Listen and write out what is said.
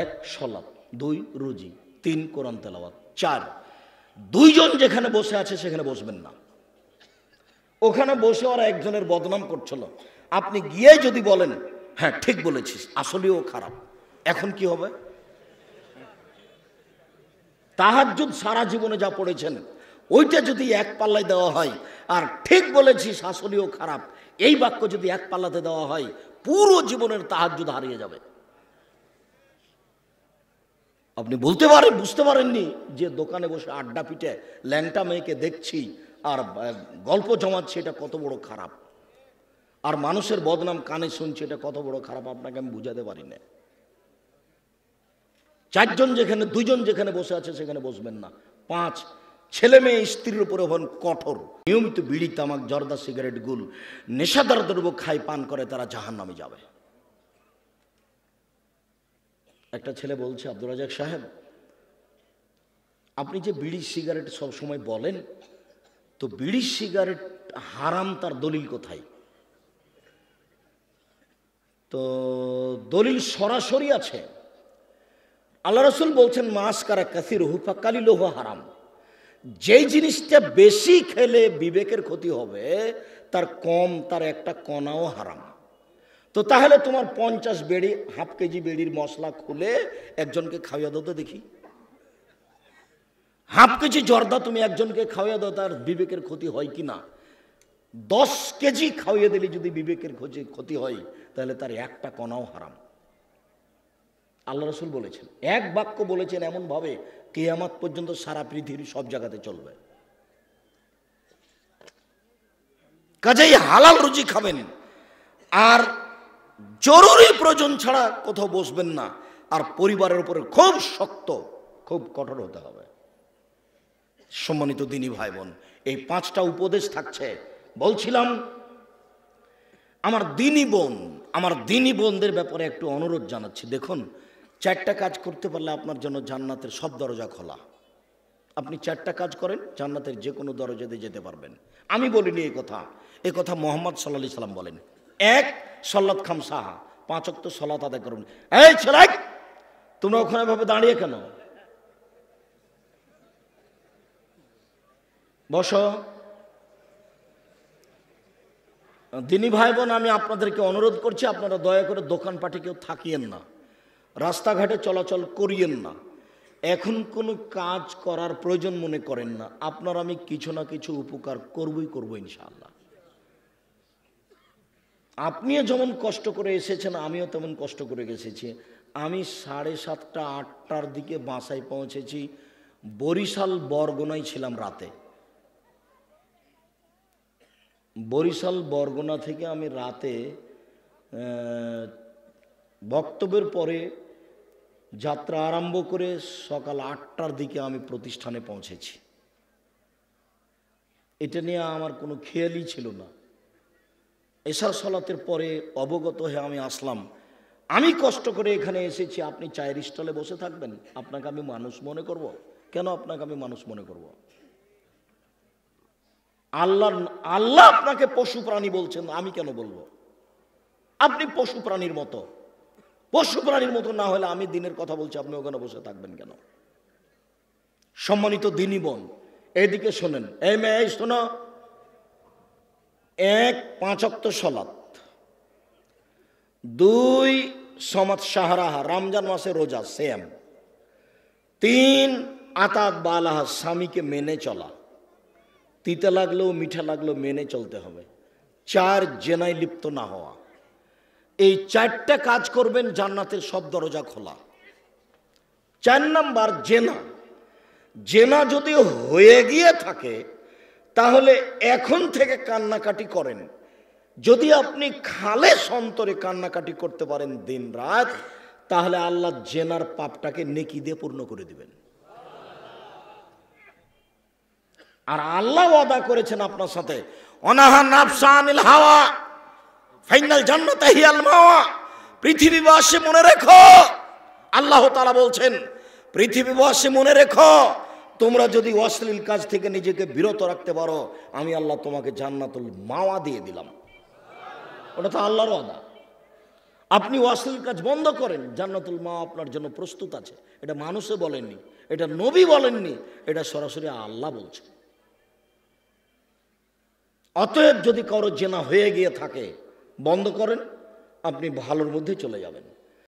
এক সলাত, দুই রুজি, তিন কোরআন তেলাওয়াত, চার দুইজন যেখানে বসে আছে সেখানে বসবেন না। ওখানে বসে ওরা একজনের বদনাম করছিল, আপনি গিয়ে যদি বলেন হ্যাঁ ঠিক বলেছিস আসলেও খারাপ, এখন কি হবে? তাহাজ্জুদ সারা জীবনে যা পড়েছেন ওইটা যদি এক পাল্লায় দেওয়া হয়, আর ঠিক বলেছিস আসলেও খারাপ এই বাক্য যদি এক পাল্লাতে দেওয়া হয়, পুরো জীবনের তাহাজ্জুদ হারিয়ে যাবে। আপনি বলতে পারেন, বুঝতে পারেননি যে দোকানে বসে আড্ডা পিটে ল্যাংটা মেয়েকে দেখছি আর গল্প জমাচ্ছি, এটা কত বড় খারাপ, আর মানুষের বদনাম কানে শুনছি, এটা কত বড় খারাপ আপনাকে আমি বুঝাতে পারি না। চারজন যেখানে, দুইজন যেখানে বসে আছে সেখানে বসবেন না। পাঁচ, ছেলে মেয়ে স্ত্রীর উপরে হন কঠোর। নিয়মিত বিড়ি, তামাক, জর্দা, সিগারেট, গুল, নেশাদার দ্রব্য খায়, পান করে, তারা জাহান্নামে যাবে। একটা ছেলে বলছে, আব্দুর রাজাক সাহেব আপনি যে বিড়ি সিগারেট সব সময় বলেন, তো বিড়ি সিগারেট হারাম তার দলিল কোথায়? তো দলিল সরাসরি আছে, আল্লাহ রাসূল বলছেন মাসকারা কাসিরুহু ফাকালিলুহু হারাম। যেই জিনিসটা বেশি খেলে বিবেকের ক্ষতি হবে, তার কম, তার একটা কণাও হারাম। তো তাহলে তোমার 50 বেড়ি, হাফ কেজি বেড়ির মশলা খুলে একজনকে খাওয়াইয়া দাও তো দেখি। হাফ কেজি জর্দা তুমি একজনকে খাওয়াইয়া দাও, তার বিবেকের ক্ষতি হয় কি না? 10 কেজি খাওয়াইয়া দিলে যদি বিবেকের ক্ষতি হয়, তাহলে তার একটা কণাও হারাম। আল্লাহ রাসূল বলেছেন, এক বাক্য বলেছেন এমন ভাবে কিয়ামত পর্যন্ত সারা পৃথিবীর সব জায়গাতে চলবে। কাজেই হালাল রুজি খাবেন, আর জরুরি প্রয়োজন ছাড়া কোথাও বসবেন না, আর পরিবারের উপরে খুব শক্ত, খুব কঠোর হতে হবে। সম্মানিত দিনী ভাই বোন, এই 5টা উপদেশ থাকছে। বলছিলাম আমার দিনী বোনদের ব্যাপারে একটু অনুরোধ জানাচ্ছি। দেখুন, 4টা কাজ করতে পারলে আপনার জন্য জান্নাতের সব দরজা খোলা। আপনি 4টা কাজ করেন, জান্নাতের যে কোনো দরজাতে যেতে পারবেন। আমি বলিনি এই কথা মুহাম্মদ সাল্লাল্লাহু আলাইহি সাল্লাম বলেন। 1, সলাত খামসাহা, 5 ওয়াক্ত সলাত আদায় করুন। এই ছেলে, তোমরা ওখানে ভাবে দাঁড়িয়ে কেন? বসো। দিনী ভাই বোন, আমি আপনাদেরকে অনুরোধ করছি, আপনারা দয়া করে দোকানপাটে কেউ থাকিয়েন না, রাস্তাঘাটে চলাচল করিয়েন না। এখন কোনো কাজ করার প্রয়োজন মনে করেন না, আপনার আমি কিছু না কিছু উপকার করবো ইনশাআল্লাহ। আপনিও যেমন কষ্ট করে এসেছেন, আমিও তেমন কষ্ট করে এসেছি। আমি 7:30 8টার দিকে বাসায় পৌঁছেছি, বরিশাল বরগুনায় ছিলাম রাতে। বরিশাল বরগুনা থেকে আমি রাতে বক্তব্যের পরে যাত্রা আরম্ভ করে সকাল 8টার দিকে আমি প্রতিষ্ঠানে পৌঁছেছি। এটা নিয়ে আমার কোনো খেয়ালই ছিল না। এশার সালাতের পরে অবগত হয়ে আমি আসলাম। আমি কষ্ট করে এখানে এসেছি, আপনি চায়ের স্টলে বসে থাকবেন? আপনাকে আমি মানুষ মনে করব? কেন আপনাকে আমি মানুষ মনে করব? আল্লাহ আপনাকে পশু প্রাণী বলছেন, আমি কেন বলবো? আপনি পশু প্রাণীর মতো না হলে আমি দিনের কথা বলছি, আপনি ওখানে বসে থাকবেন কেন? সম্মানিত দিনী বোন, এইদিকে শোনেন। এই মেয়ে শোনো, 1, 5 ওয়াক্ত সলাত, 2 সমাত শাহরাহা, রমজান মাসে রোজা সেম, 3 আতাত বালাহা, স্বামীকে মেনে চলা, তিতা লাগলেও মিঠা লাগলেও মেনে চলতে হবে, 4 জেনায় লিপ্ত না হওয়া। এই 4টা কাজ করবেন, জান্নাতের সব দরজা খোলা। 4 নাম্বার জেনা যদি হয়ে গিয়ে থাকে, তাহলে এখন থেকে কান্নাকাটি করেন। যদি আপনি খালেস অন্তরে কান্নাকাটি করতে পারেন দিন রাত, তাহলে আল্লাহ জেনার পাপটাকে নেকি দিয়ে পূর্ণ করে দিবেন। আর আল্লাহ ওয়াদা করেছেন আপনার সাথে, অনাহা নাফসা আনিল হাওয়া ফাইনাল জান্নাত হিয়াল মাওয়া। পৃথিবীবাসী মনে রেখো, আল্লাহ তাআলা বলছেন, পৃথিবীবাসী মনে রেখো, তোমরা যদি অশ্লীল কাজ থেকে নিজেকে বিরত রাখতে পারো, আমি আল্লাহ তোমাকে জান্নাতুল মাওয়া দিয়ে দিলাম। ওটা তো আল্লাহর ওয়াদা। আপনি অশ্লীল কাজ বন্ধ করেন, জান্নাতুল মা আপনার জন্য প্রস্তুত আছে। এটা মানুষে বলেননি, এটা নবী বলেননি, এটা সরাসরি আল্লাহ বলছে। অতএব যদি কারো জেনা হয়ে গিয়ে থাকে, বন্ধ করেন, আপনি ভালোর মধ্যে চলে যাবেন।